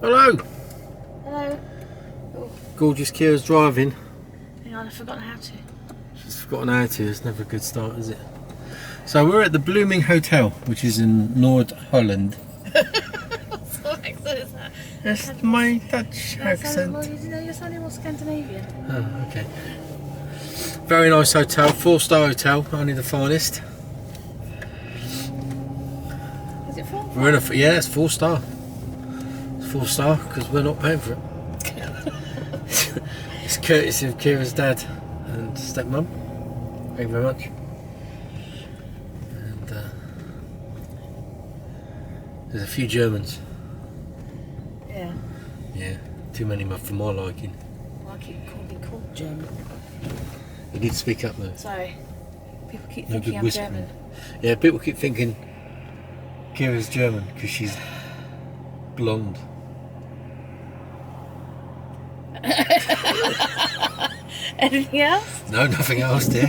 Hello. Hello. Oh, Gorgeous Kira's driving. hang on, I've forgotten how to. She's forgotten how to. It's never a good start, is it? So we're at the Blooming Hotel, which is in Holland. What accent is that? That's my Dutch accent. Well, you're sounding more Scandinavian. Oh, okay. Very nice hotel, 4-star hotel, only the finest. Is it 4? We're in yeah, it's 4-star. It's 4-star because we're not paying for it. It's courtesy of Kira's dad and stepmom. Thank you very much. And there's a few Germans. Yeah. Yeah, too many for my liking. Well, I keep being called German. You need to speak up though. Sorry. People keep No thinking good I'm whispering. German. Yeah, people keep thinking Kira's German because she's blonde. Anything else? No, nothing else, dear.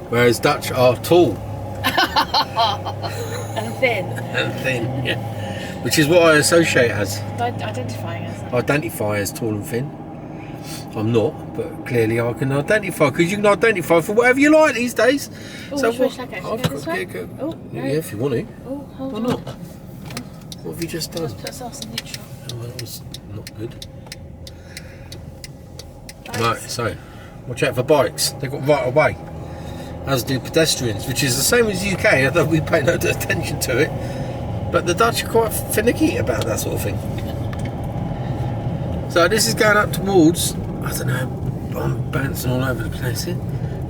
Whereas Dutch are tall And thin. and thin, yeah. Which is what I associate as. Identifying as that. Identify as tall and thin. I'm not, but clearly I can identify because you can identify for whatever you like these days. Oh, So which way should I go? Should I go this way? Oh, yeah, no. if you want to. Oh, hold Why on. not? What have you just done? Let's put ourselves in neutral. Oh, that was not good. Thanks. Right, so watch out for bikes. They've got right away, as do pedestrians, which is the same as UK, although we pay no attention to it. But the Dutch are quite finicky about that sort of thing. So this is going up towards, I don't know, I'm bouncing all over the place here.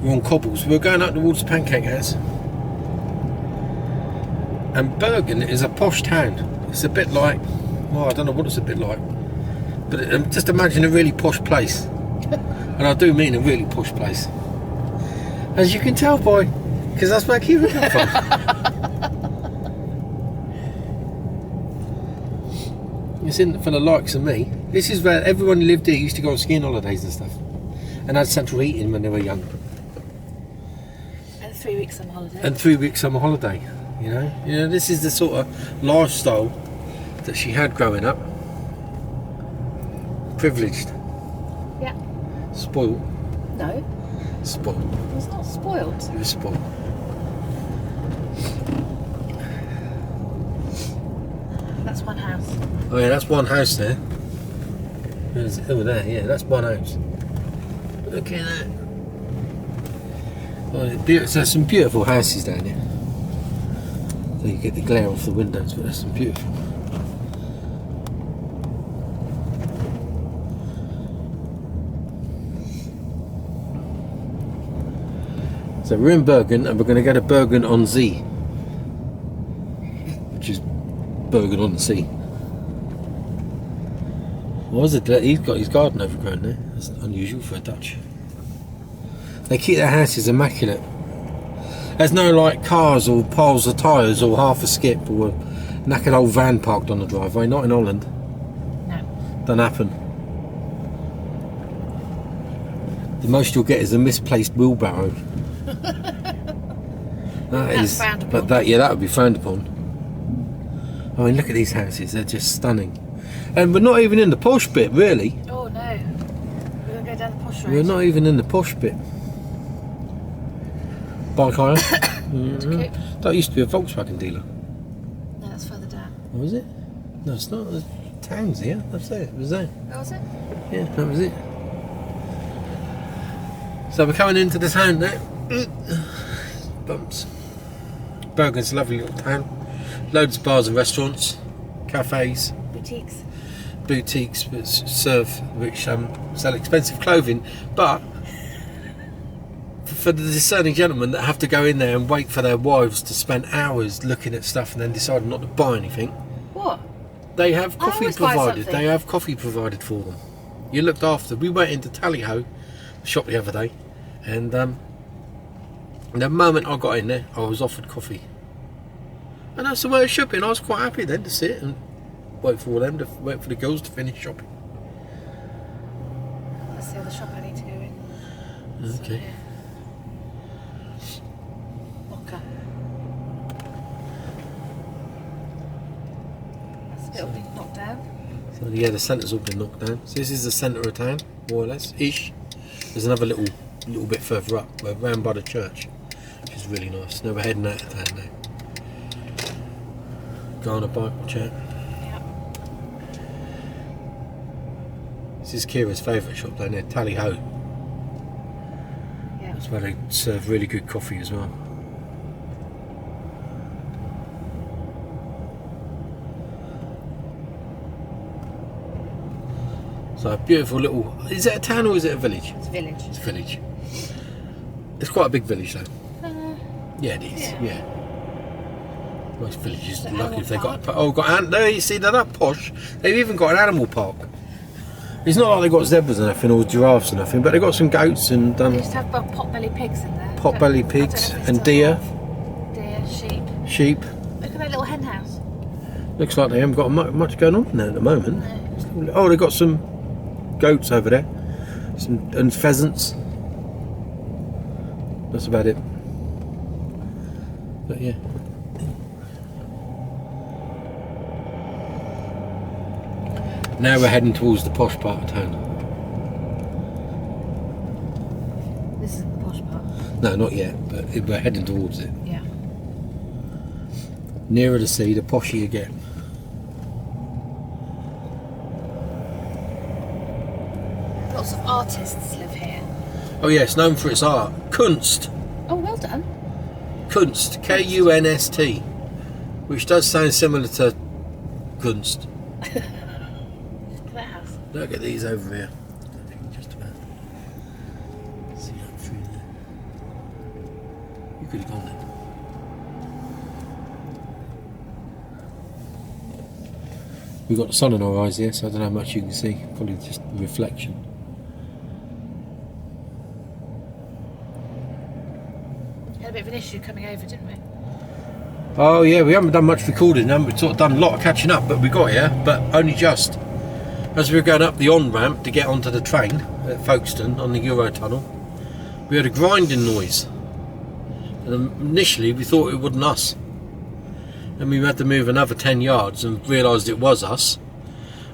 We're on cobbles. We're going up towards the Pancake House. And Bergen is a posh town. It's a bit like, well, I don't know what it's a bit like, but just imagine a really posh place. And I do mean a really posh place. As you can tell by, because that's where Kira came from. It's in for the likes of me. This is where everyone who lived here used to go on skiing holidays and stuff. And had central heating when they were young. And 3 weeks summer holiday. And 3 weeks summer holiday, you know, this is the sort of lifestyle that she had growing up. Privileged. Yeah. Spoiled. No, Spoiled. it's not spoiled. It was spoiled. That's one house. Oh yeah, that's one house there. Where's it? Over there, yeah, that's one house. Look at that. Oh, there's some beautiful houses down here. So you get the glare off the windows, but there's some beautiful. So we're in Bergen and we're going to go to Bergen on Zee, which is Bergen on the sea. What was it? He's got his garden overgrown there. That's unusual for a Dutch. They keep their houses immaculate. There's no like cars or piles of tyres or half a skip or a knackered old van parked on the driveway. Not in Holland. No. Don't happen. The most you'll get is a misplaced wheelbarrow. That's frowned upon. But that would be frowned upon. I mean, look at these houses; they're just stunning. And we're not even in the posh bit, really. Oh no. We're going to go down the posh road. We're not even in the posh bit. Bike hire. Okay. That used to be a Volkswagen dealer. No, that's further down. What was it? No, it's not. There's towns here. That's it. It was there. Oh, was it? Yeah, that was it. So we're coming into the town now. Bumps. Bergen's a lovely little town. Loads of bars and restaurants, cafes, Boutiques. which sell expensive clothing, but for the discerning gentlemen that have to go in there and wait for their wives to spend hours looking at stuff and then decide not to buy anything. What? They have I coffee always buy provided. something. They have coffee provided for them. You're looked after. We went into Tally-Ho, the shop the other day, and the moment I got in there, I was offered coffee. And that's the way it should be, and I was quite happy then to sit and wait for the girls to finish shopping. That's the other shop I need to go in. Okay. So, Mocha. Yeah, the centre's all been knocked down. So this is the centre of town, more or less, ish. There's another little bit further up, round by the church, which is really nice. Now we're heading out of town now. Go on a bike, chat. Yeah. This is Kira's favourite shop down there, Tally Ho. Yeah. That's where they serve really good coffee as well. So a beautiful little... Is it a town or is it a village? It's a village. It's a village. It's quite a big village though. Yeah, it is. Yeah. Most villages The are lucky if they animal got... there you see, they're that posh. They've even got an animal park. It's not like they've got zebras and nothing, or giraffes and nothing, but they've got some goats and... They used to have pot-belly pigs in there. Pot-belly pigs and deer. Deer, sheep. Sheep. Look at that little hen house. Looks like they haven't got much going on there at the moment. No. Oh, they've got some goats over there. And pheasants. That's about it. But yeah. Now we're heading towards the posh part of town. This is the posh part. No, not yet, but we're heading towards it. Yeah. Nearer the sea, the posher you get. Lots of artists live here. Oh yeah, it's known for its art. Kunst. Oh, well done. Kunst. K-U-N-S-T. Which does sound similar to Kunst. Look at that house. Look at these over here. I think just about see that through there. You could have gone there. We've got the sun in our eyes here, so I don't know how much you can see. Probably just reflection. Had a bit of an issue coming over, didn't we? Oh yeah, we haven't done much recording, we've sort of done a lot of catching up, but we got here, but only just. As we were going up the on-ramp to get onto the train at Folkestone on the Eurotunnel, we heard a grinding noise. And initially we thought it wasn't us. And we had to move another 10 yards and realised it was us.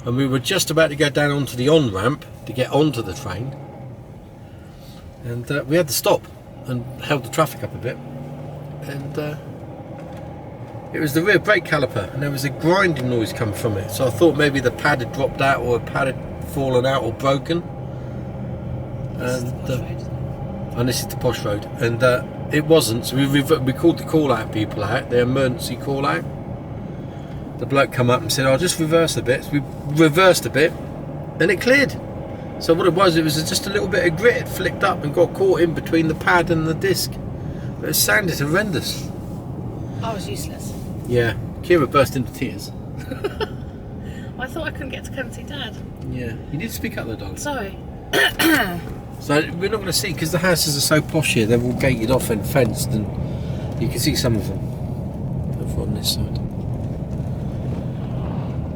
And we were just about to go down onto the on-ramp to get onto the train. And we had to stop and held the traffic up a bit. And it was the rear brake caliper, and there was a grinding noise coming from it. So I thought maybe the pad had dropped out, or a pad had fallen out or broken. And this is the posh road, and it wasn't. So we called the call out people out, the emergency call out. The bloke come up and said, "I'll just reverse a bit." So we reversed a bit, and it cleared. So what it was just a little bit of grit had flicked up and got caught in between the pad and the disc. But it sounded horrendous. I was useless. Yeah, Kira burst into tears. I thought I couldn't get to come and see Dad. Yeah, you need to speak up though, darling. Sorry. So we're not going to see, because the houses are so posh here, they're all gated off and fenced, and you can see some of them over on this side.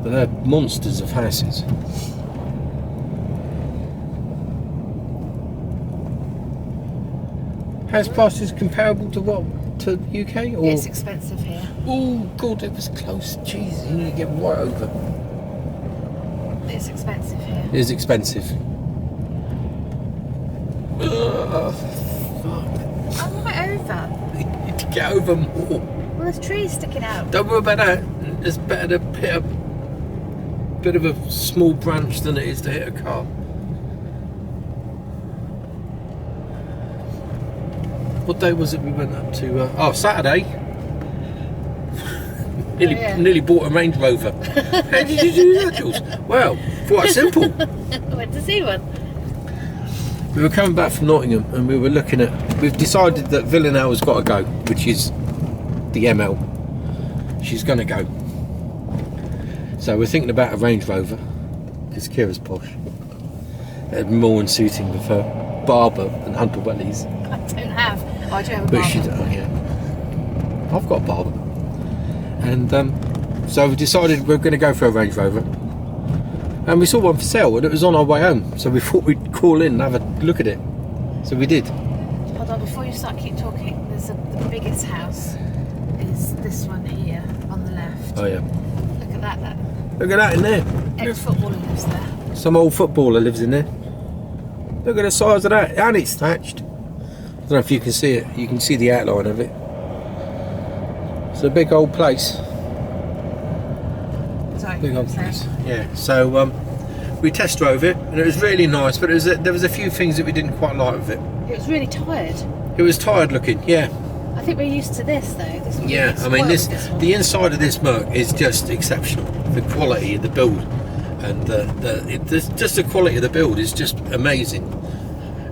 But they're monsters of houses. House prices comparable to what? To the UK? Or? It's expensive here. Oh God, it was close. Jeez, you need to get right over. It's expensive here. It is expensive. Fuck. I'm right over. You need to get over more. Well, there's trees sticking out. Don't worry about that. It's better to hit a bit of a small branch than it is to hit a car. What day was it we went up to? Saturday. Nearly bought a Range Rover. How did you do that, Jules? Well, quite simple. I went to see one. We were coming back from Nottingham and we were looking at... We've decided that Villanelle's got to go, which is the ML. She's going to go. So we're thinking about a Range Rover, because Kira's posh. It'd be more in suiting with her Barber and Hunter Wellies. I don't have. Oh, I do have a But barber. she, oh yeah, I've got a Barber. And so we decided we're going to go for a Range Rover. And we saw one for sale, and it was on our way home. So we thought we'd call in and have a look at it. So we did. Hold on, before you keep talking, the biggest house is this one here on the left. Oh yeah. Look at that. Look at that in there. Ex-footballer lives there. Some old footballer lives in there. Look at the size of that, and it's thatched. I don't know if you can see it. You can see the outline of it. It's a big old place. Sorry, Big old place. Yeah. So we test drove it, and it was really nice. But there was a few things that we didn't quite like with it. It was really tired. It was tired looking. Yeah. I think we're used to this though. This one Yeah. I mean, the inside of this Merc is just exceptional. The quality of the build, and just the quality of the build is just amazing.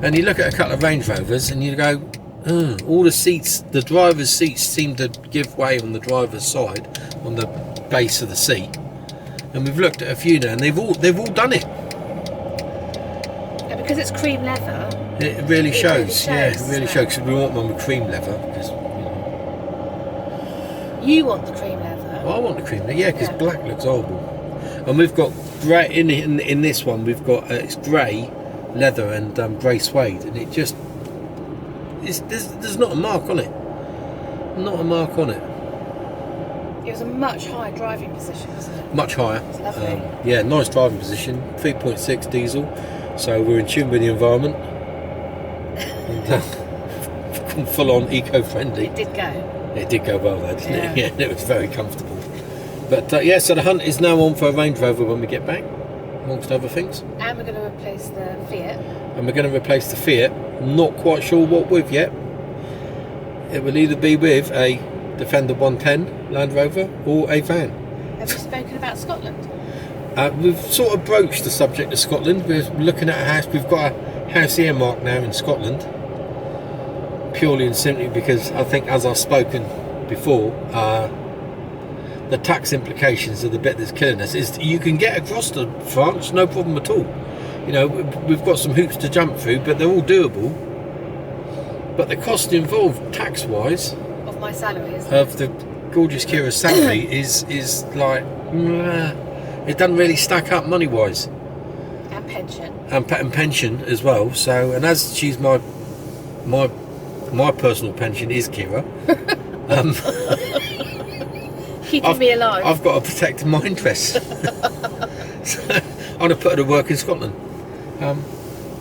And you look at a couple of Range Rovers, and you go, all the seats, the driver's seats seem to give way on the driver's side, on the base of the seat. And we've looked at a few now, and they've all done it. Yeah, because it's cream leather. It really shows. Really shows, Yeah, it really doesn't shows. Because we want one with cream leather. Because you want the cream leather. I want the cream leather. Yeah, because Yeah. black looks horrible. And we've got grey in this one. We've got it's grey leather and grey suede, and it just there's not a mark on it. Not a mark on it. It was a much higher driving position, wasn't it? Much higher. It's lovely. Yeah, nice driving position. 3.6 diesel, so we're in tune with the environment. And, full on eco-friendly. It did go. It did go well though, didn't Yeah. it? Yeah, it was very comfortable. But yeah, so the hunt is now on for a Range Rover when we get back, amongst other things. And we're going to replace the Fiat. And we're going to replace the Fiat. Not quite sure what with yet. It will either be with a Defender 110 Land Rover or a van. Have you spoken about Scotland? We've sort of broached the subject of Scotland. We're looking at a house. We've got a house earmarked now in Scotland, purely and simply because I think, as I've spoken before, the tax implications of the bit that's killing us is you can get across to France, no problem at all. You know, we've got some hoops to jump through, but they're all doable. But the cost involved, tax-wise, Of my salary, isn't of the gorgeous Kira's salary is like it doesn't really stack up money-wise. And pension. And pension as well. So, and as she's my personal pension is Kira. Keeping me alive. I've got to protect my interests. So, I'm going to put her to work in Scotland.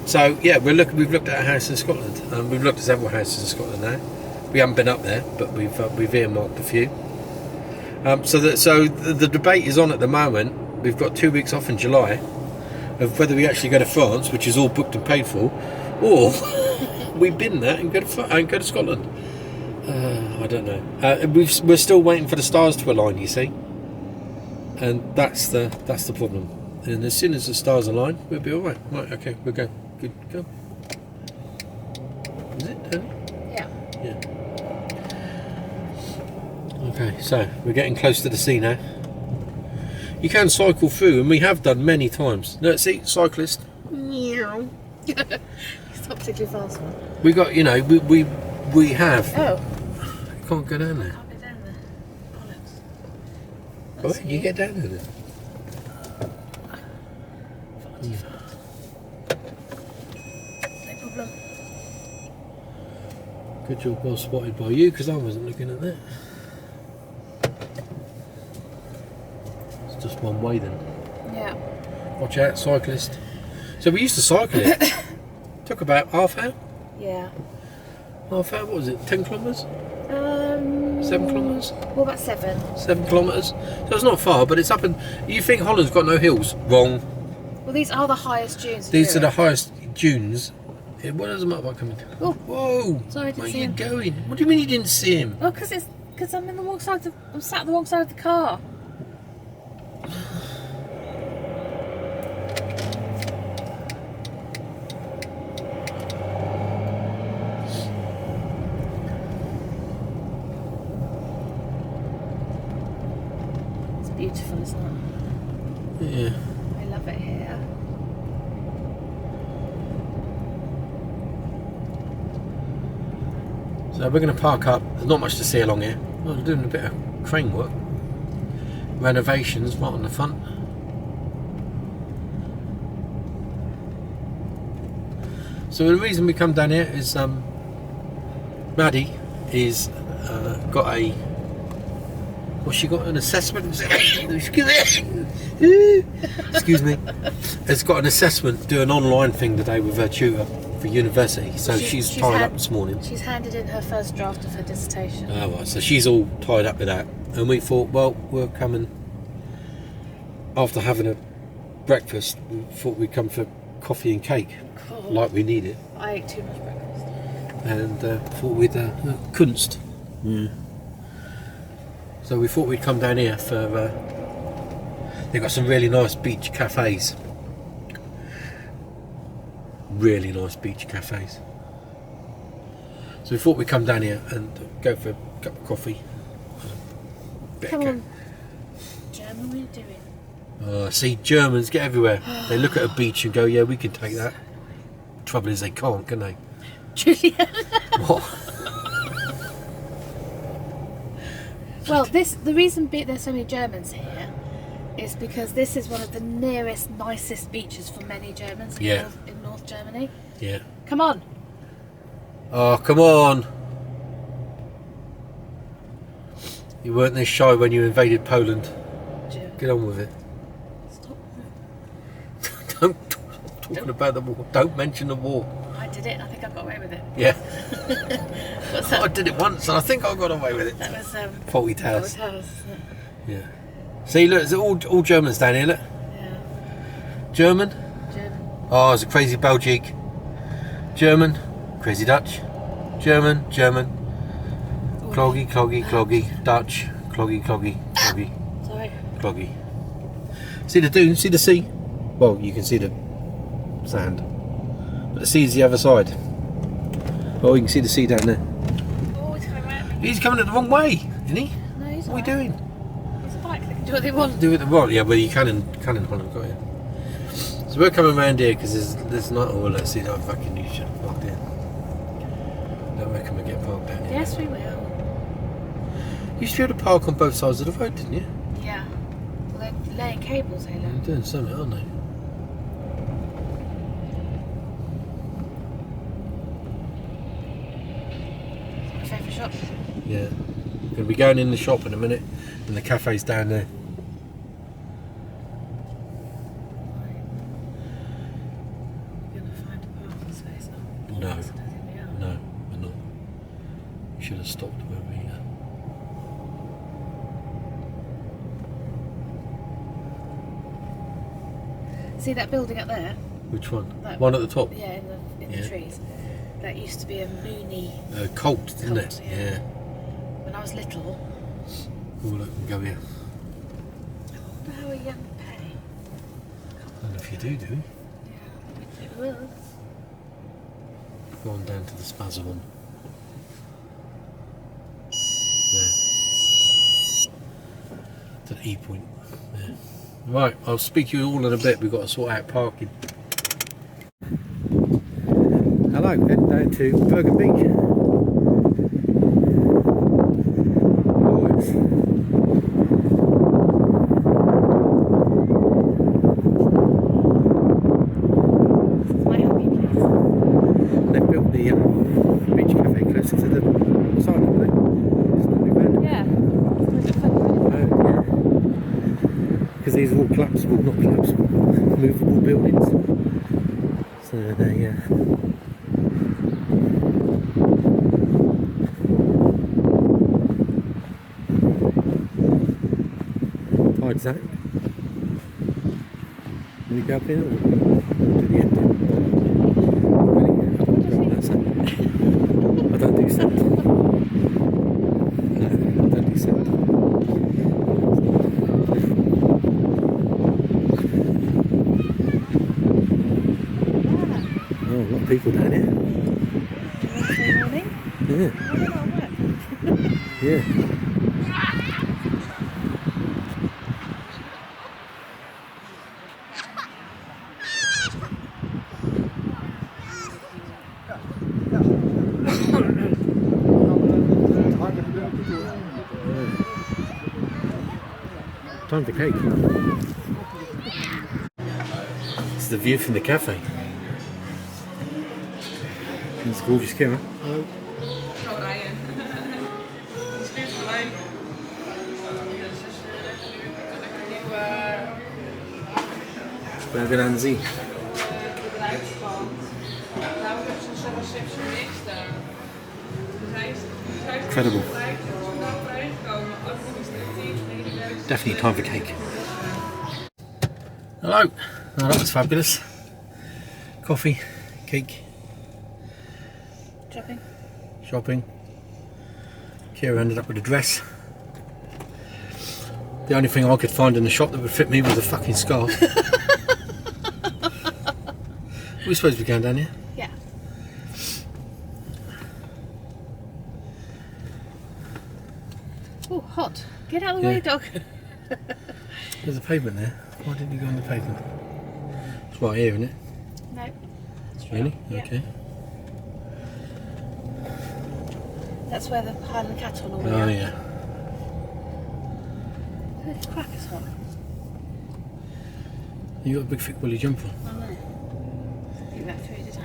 So yeah, we've looked at a house in Scotland. We've looked at several houses in Scotland now. We haven't been up there, but we've earmarked a few. So the debate is on at the moment. We've got 2 weeks off in July of whether we actually go to France, which is all booked and paid for, or we bin that and go to Scotland. I don't know. We're still waiting for the stars to align, you see, and that's the problem. And as soon as the stars align, we'll be all right. Right, okay, we'll go. Good, go. Is it, Danny? Yeah. Yeah. Okay, so we're getting close to the sea now. You can cycle through, and we have done many times. Let's see, cyclist. Meow. It's not particularly fast one. We got, you know, we have. Oh. You can't go down there. Can't go down there. Bollocks. What? You get down there then. No problem. Good job, well spotted by you, because I wasn't looking at that. It's just one way then. Yeah. Watch out, cyclist. So we used to cycle it. Took about half hour. Yeah. Half hour, what was it, 10 kilometres? 7 kilometres? What about 7? 7 kilometres. So it's not far, but it's up and you think Holland's got no hills? Wrong. Well, these are the highest dunes. in These are the Europe. highest dunes. What does the motorbike coming? Oh. Whoa! Sorry, I didn't Where are see you him. going? What do you mean you didn't see him? Well, because I'm in the wrong side. I'm sat on the wrong side of the car. It's beautiful, isn't it? Yeah. I love it here. So we're going to park up. There's not much to see along here. Well, we're doing a bit of crane work. Renovations right on the front. So the reason we come down here is Maddie is got a Well, she got an assessment. Excuse me. Has got an assessment, do an online thing today with her tutor for university. So she's tied up this morning. She's handed in her first draft of her dissertation. Oh, right. So she's all tied up with that. And we thought, well, we're coming after having a breakfast. We thought we'd come for coffee and cake, like we need it. I ate too much breakfast. And thought we'd Kunst. Yeah. So we thought we'd come down here for. They've got some really nice beach cafes. Really nice beach cafes. So we thought we'd come down here and go for a cup of coffee. Come on, German, what are you doing? See, Germans get everywhere. They look at a beach and go, yeah, we can take that. Trouble is they can't, can they? Julian. What? Well, the reason there's so many Germans here is because this is one of the nearest, nicest beaches for many Germans in North Germany. Yeah. Come on. Oh, come on. You weren't this shy when you invaded Poland. German. Get on with it. Stop. Don't talking about the war. Don't mention the war. I did it. I think I got away with it. Yeah. What's that? I did it once and I think I got away with it. That was Faulty Towers. Faulty Towers, isn't it? Yeah. See, look, it's all Germans down here, look. Yeah. German. German. Oh, it's a crazy Belgique. German. Crazy Dutch. German. Cloggy, cloggy, cloggy. Dutch. Cloggy, cloggy, cloggy. Sorry. Cloggy. See the dune? See the sea? Well, you can see the sand. But the sea's the other side. Oh, you can see the sea down there. Oh, he's coming around me. He's coming at the wrong way, isn't he? No, he's What are we doing? It's a bike. They can do what they want. Do it the right, yeah, well you can in Holland, got it. So we're coming around here because there's not. Oh, let's see that fucking you should have parked in. Don't reckon we get parked down here. Yes, we will. You used to be able to park on both sides of the road, didn't you? Yeah. Well, they're laying cables, Halo. They're doing something, aren't they? My favourite shop. Yeah. Going to be going in the shop in a minute, and the cafe's down there. We're going to find a parking space now. No. I don't think we are. No, we're not. We should have stopped where we See that building up there? Which one? That One at the top? Yeah, in the trees. That used to be a Mooney Colt, didn't cult, it? Yeah. When I was little. Oh, look, we can go here. I wonder how a young pay. I don't know if you do we? Yeah, it will. Go on down to the Spazza one. There. To the E point. There. Right, I'll speak to you all in a bit. We've got to sort out parking. Hello, heading down to Bergen Beach. Oh, it's My happy place. they've built the beach cafe closer to the side, haven't they? It's not really random. Yeah. It's a fun Because these are all collapsible, not collapsible, movable buildings. So there, yeah. Tide's out. Will we go up here or to the end? I don't do sand. No, I don't do sand. Oh, a lot of people down here. Wednesday morning. Yeah. I don't know what. Yeah. Time for cake. It's the view from the cafe. It's gorgeous camera. Bergen aan Zee. Incredible. Definitely time for cake. Hello. Oh, that was fabulous. Coffee, cake, shopping. Kira ended up with a dress. The only thing I could find in the shop that would fit me was a fucking scarf. We're supposed to be going down here? Yeah. Oh, hot. Get out of the way, dog. There's a pavement there. Why didn't you go on the pavement? It's right here, isn't it? No. Really? Yeah. Okay. That's where the Highland cattle normally Oh, are. yeah. This crack is hot. You got a big thick woolly jumper on. I know. Think that through, did I?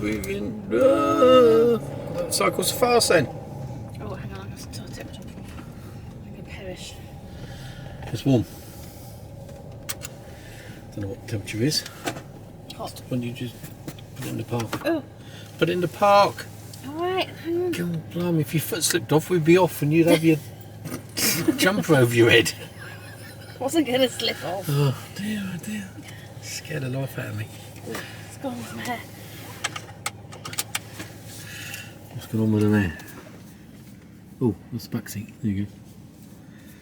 Moving. That cycle's fast then. Oh, hang on, I've got to take my jumper off. I'm going to perish. It's warm. Don't know what the temperature is. Hot. When you just put it in the park. Oh. Put it in the park. Alright, hang on. God, blimey, if your foot slipped off, we'd be off and you'd have your jumper over your head. Wasn't going to slip off. Oh dear, oh dear. Scared the life out of me. Ooh, it's gone with my hair. What's going on with the hair? Oh, that's the back seat. There you go.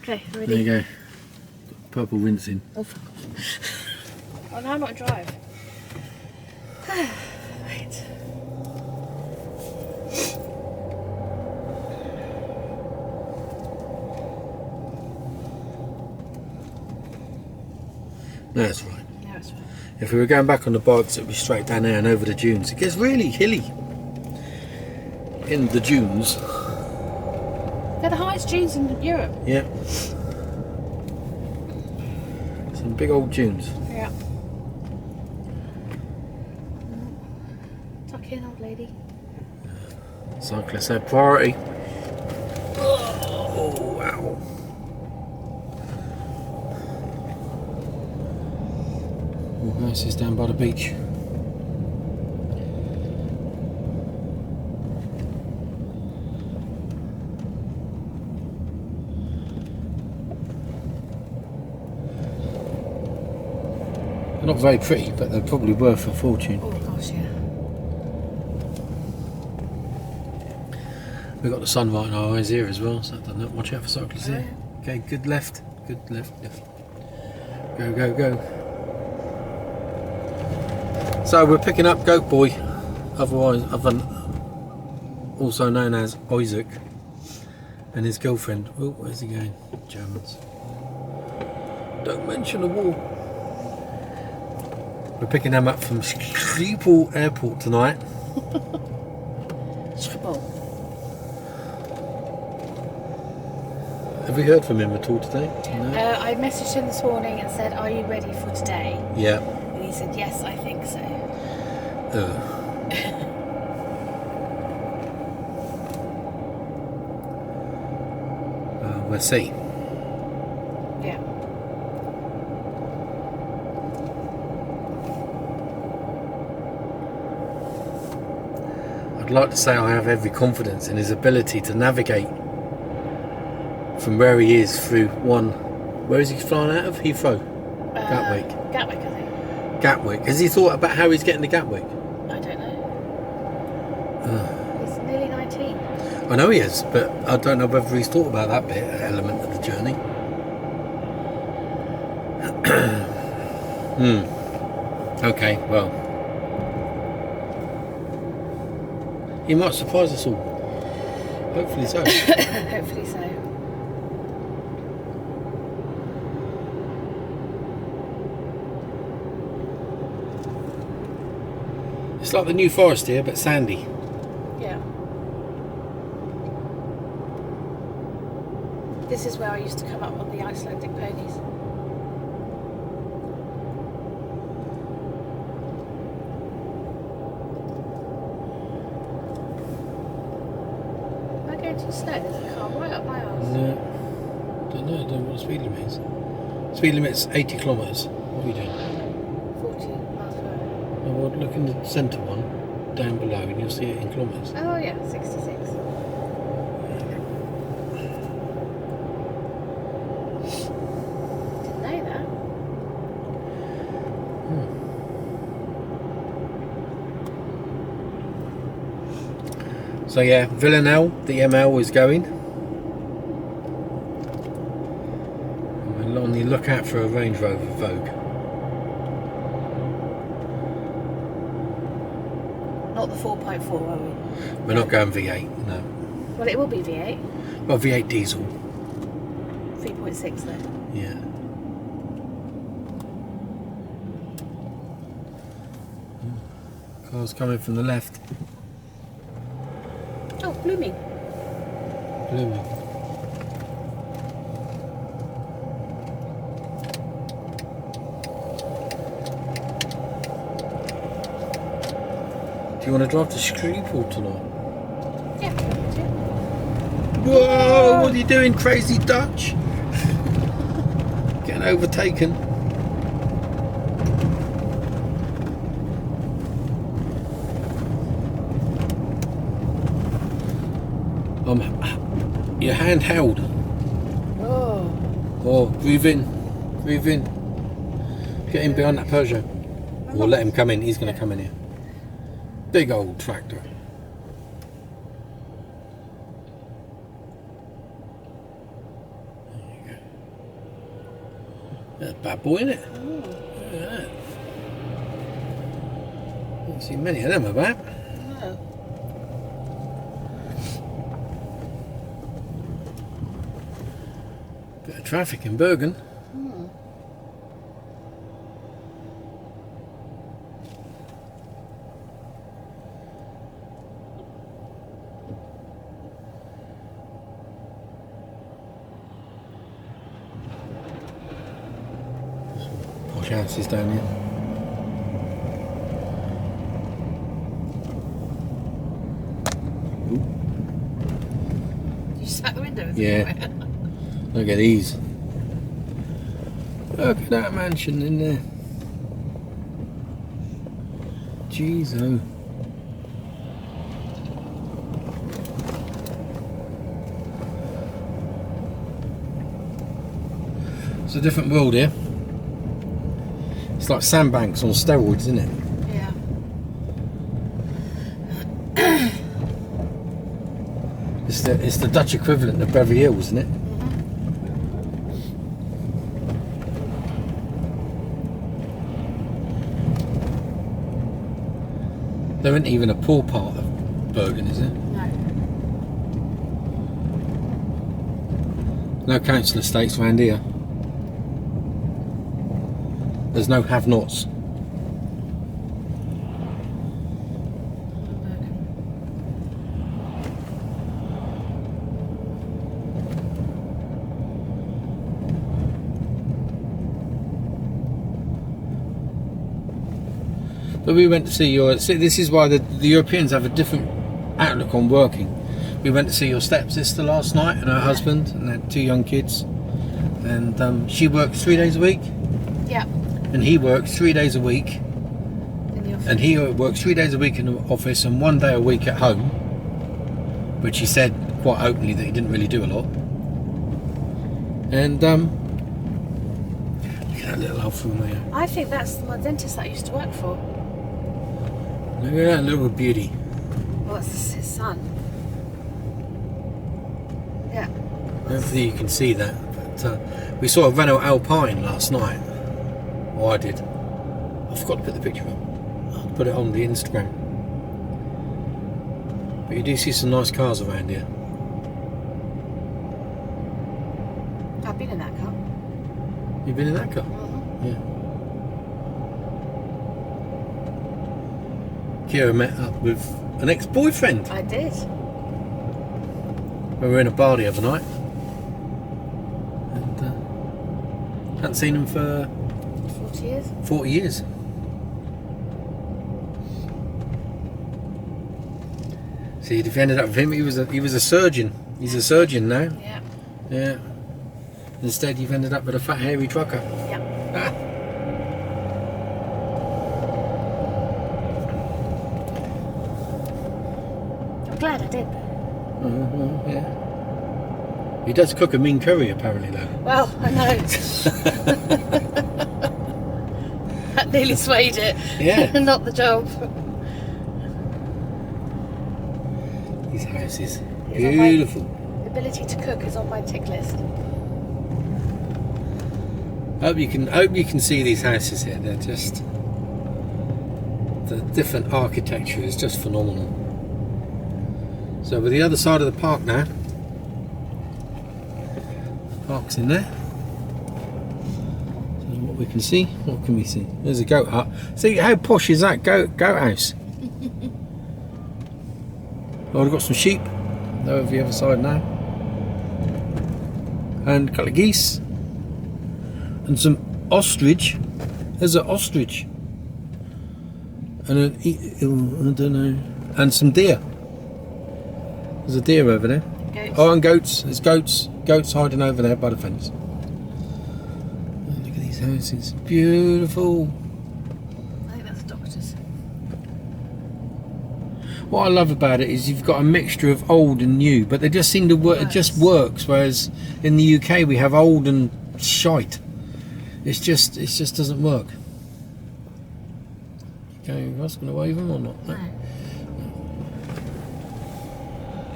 Okay, ready? There you go. Got purple rinsing. Oh, fuck off. Oh, no, I'm not drive. Right. No, that's right. No, it's fine. If we were going back on the bikes, it would be straight down there and over the dunes. It gets really hilly in the dunes. They're the highest dunes in Europe. Yeah. Some big old dunes. Yeah. Tuck in, old lady. Cyclists have priority. Oh, wow. Oh, this is down by the beach. They're not very pretty, but they're probably worth a fortune. Oh, gosh, yeah. We've got the sun right in our eyes here as well, so that doesn't watch out for cyclists here. Oh. Okay, good left, left. Go, go, go. So we're picking up Goat Boy, also known as Isaac, and his girlfriend. Oh, where's he going? Germans. Don't mention the war. We're picking them up from Schiphol Airport tonight. Schiphol. Have we heard from him at all today? No? I messaged him this morning and said, "Are you ready for today?" Yeah. And he said, "Yes, I think so." We'll see. Yeah. I'd like to say I have every confidence in his ability to navigate from where he is through one. Where is he flying out of? Heathrow? Gatwick. Gatwick, I think. Gatwick. Has he thought about how he's getting to Gatwick? I don't know. He's nearly 19. I know he is, but I don't know whether he's thought about that bit element of the journey. Okay, well. He might surprise us all. Hopefully so. Hopefully so. It's like the New Forest here, but sandy. Yeah. This is where I used to come up on the Icelandic ponies. Am I going too slow? There's a car right up my arse. No. Don't know what the speed limit is. Speed limit's 80 kilometres. What are you doing? 40 miles per hour. Oh, well, look in the centre one, down below, and you'll see it in kilometres. Oh yeah, 66. Didn't know that. So yeah, Villanelle, the ML is going. We're on the lookout for a Range Rover Vogue. Not the 4.4, are we? We're not going V8, no. Well, it will be V8. Well, V8 diesel. 3.6 though. Yeah. Car's coming from the left. Oh, blooming. Blooming. Do you want to drive to Shreveport tonight? Yeah. Whoa! What are you doing, crazy Dutch? Getting overtaken. Your hand held. Oh. Oh, breathe in. Breathe in. Get in behind that Peugeot. Or let him come in. He's going to come in here. Big old tractor. There you go. That's a bad boy, isn't it? Look at that. Don't see many of them about. No. Bit of traffic in Bergen. Posh houses down here. You sat the window? Yeah. Look at these. Look at that mansion in there. Jeez, oh. It's a different world here. It's like sandbanks on steroids, isn't it? Yeah. It's the Dutch equivalent of Beverly Hills, isn't it? There isn't even a poor part of Bergen, is there? No. No council estates around here. There's no have-nots. But we went to see your... See, this is why the Europeans have a different outlook on working. We went to see your stepsister last night and her husband, and they had 2 young kids. And she works 3 days a week. Yeah. And he works 3 days a week. In the office. And he works 3 days a week in the office and 1 day a week at home. Which he said quite openly that he didn't really do a lot. And look at that little Alfa Romeo. I think that's my dentist that I used to work for. Look at that little beauty. Well, that's his son. Yeah. Hopefully you can see that. But we saw a Renault Alpine last night. Or I did. I forgot to put the picture up. I'll put it on the Instagram. But you do see some nice cars around here. I've been in that car. You've been in that car? Yeah. Kira met up with an ex-boyfriend. I did. We were in a bar the other night. And hadn't seen him for 40 years. 40 years. See, if you ended up with him, he was a surgeon. He's a surgeon now. Yeah. Yeah. Instead, you've ended up with a fat, hairy trucker. Yeah. glad I did. Yeah. He does cook a mean curry, apparently, though. Well, I know. That nearly swayed it. Yeah. Not the job. These houses. It's on Beautiful. The ability to cook is on my tick list. Hope you can see these houses here. They're just, the different architecture is just phenomenal. So we're the other side of the park now. Park's in there. So what we can see, what can we see? There's a goat hut. See how posh is that goat house? Oh, we've got some sheep. They're over the other side now. And a couple of geese. And some ostrich. There's an ostrich. And I don't know. And some deer. There's a deer over there. Goats. Oh, and goats. There's goats. Goats hiding over there by the fence. Oh, look at these houses. Beautiful. I think that's a doctor's. What I love about it is you've got a mixture of old and new, but they just seem to work. It just works. Whereas in the UK we have old and shite. It just doesn't work. Okay, I was going to wave them or not? No.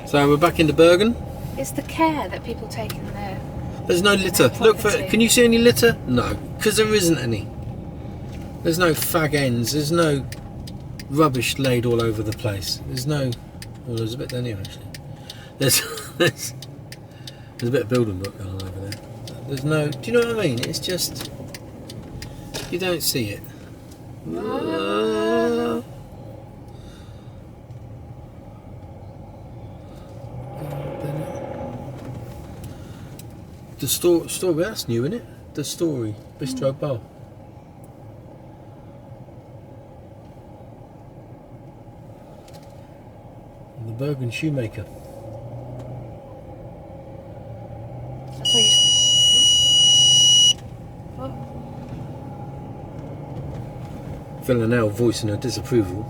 So we're back into Bergen. It's the care that people take in there. There's no litter. Look for. Can you see any litter? No, because there isn't any. There's no fag ends. There's no rubbish laid all over the place. There's no. Well, there's a bit down here actually. There's a bit of building work going on over there. There's no. Do you know what I mean? It's just you don't see it. The story, that's new, isn't it? The story, Bistro Bar. And the Bergen shoemaker. That's where you. What? Villanelle voicing her disapproval.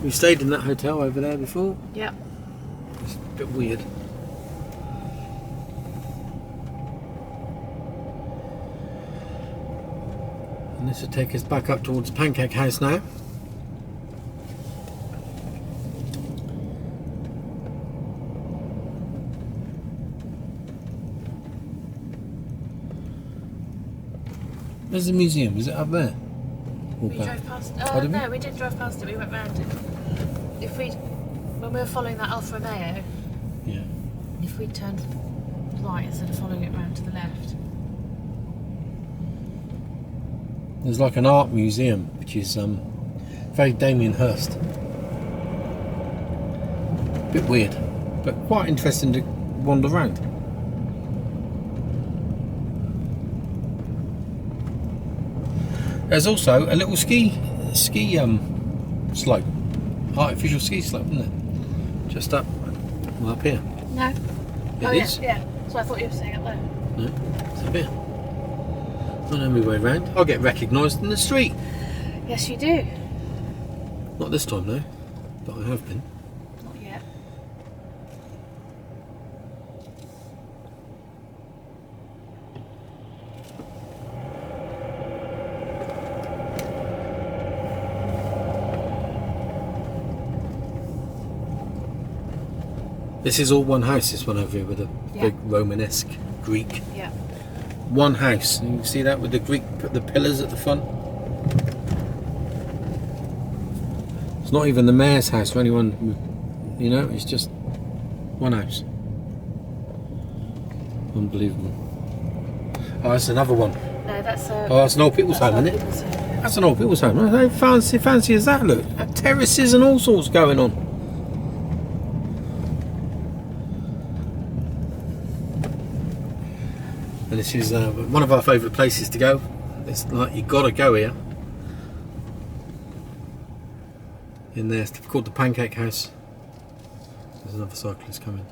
We stayed in that hotel over there before. Yep. It's a bit weird. And this will take us back up towards Pancake House now. Where's the museum? Is it up there? Or We back? drove past. Oh, did we? No, we didn't drive past it. We went round it. When we were following that Alfa Romeo, Yeah. if we turned right instead of following it round to the left. There's like an art museum, which is very Damien Hirst. Bit weird, but quite interesting to wander around. There's also a little ski slope, artificial ski slope, isn't it? Just up here. No. It is. Yeah. So I thought you were saying up there. No, it's up here. I know my way around. I'll get recognised in the street. Yes, you do. Not this time though, but I have been. Not yet. This is all one house, this one over here, with a big Romanesque Greek. Yeah. One house. You can see that with the Greek, the pillars at the front. It's not even the mayor's house or anyone, you know, it's just one house. Unbelievable. Oh, that's another one. No, that's a. Oh, that's an old people's home, isn't it? That's an old people's home. How fancy as that look? Terraces and all sorts going on. And this is one of our favourite places to go. It's like you gotta go here. In there, it's called the Pancake House. There's another cyclist coming.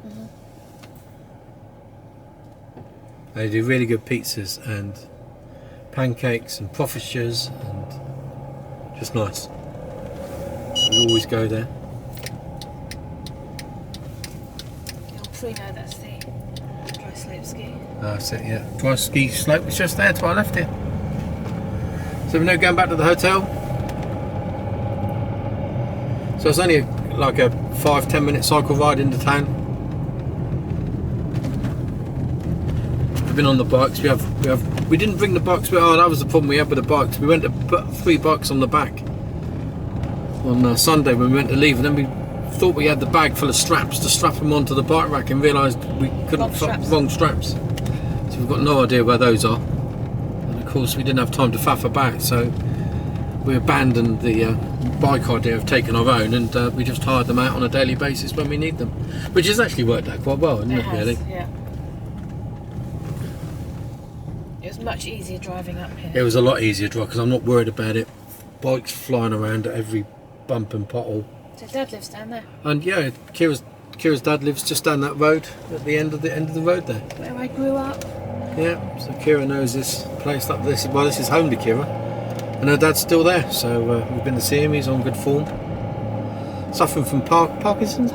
They do really good pizzas and pancakes and profiteers, and just nice. So we always go there. You'll probably know that's the dry slope ski. That's it, yeah. Dry ski slope was just there till I left it. So we're now going back to the hotel. So it's only like a 5-10 minute cycle ride into town. We've been on the bikes. We didn't bring the bikes. Oh, that was the problem we had with the bikes. We went to put 3 bikes on the back on Sunday when we went to leave, and then we thought we had the bag full of straps to strap them onto the bike rack, and realised we couldn't. Wrong straps. So we've got no idea where those are. And of course, we didn't have time to faff about, so we abandoned the bike idea of taking our own, and we just hired them out on a daily basis when we need them, which has actually worked out quite well, hasn't it? Really? Yeah. It was much easier driving up here. It was a lot easier to drive because I'm not worried about it. Bikes flying around at every bump and pothole. So Dad lives down there. And yeah, Kira's dad lives just down that road at the end of the road there. Where I grew up. Yeah, so Kira knows this place. This is home to Kira, and her dad's still there. So we've been to see him. He's on good form. Suffering from Parkinson's.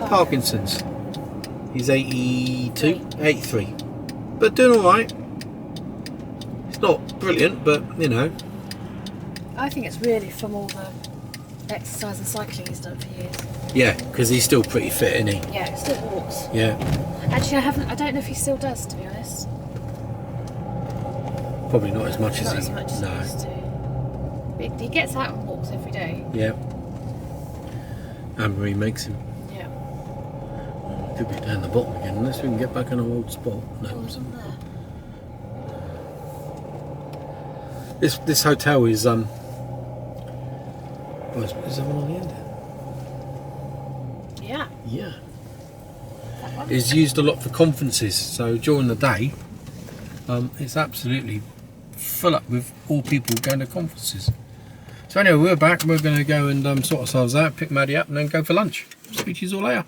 He's 82, 83, but doing all right. It's not brilliant, but you know. I think it's really from all the exercise and cycling he's done for years. Yeah, because he's still pretty fit, isn't he? Yeah, he still walks. Yeah. Actually, I don't know if he still does, to be honest. Probably not as much Not as as much as he used to. But he gets out and walks every day. Yeah. Anne-Marie makes him. Yeah. Could be down the bottom again, unless we can get back on our old spot. No. Oh, it's on there. This hotel is is that one on the end? Yeah. Yeah. That one. It's used a lot for conferences, so during the day it's absolutely full up with all people going to conferences. So anyway, we're back. We're going to go and sort ourselves out, pick Maddie up, and then go for lunch. Speak to you all later.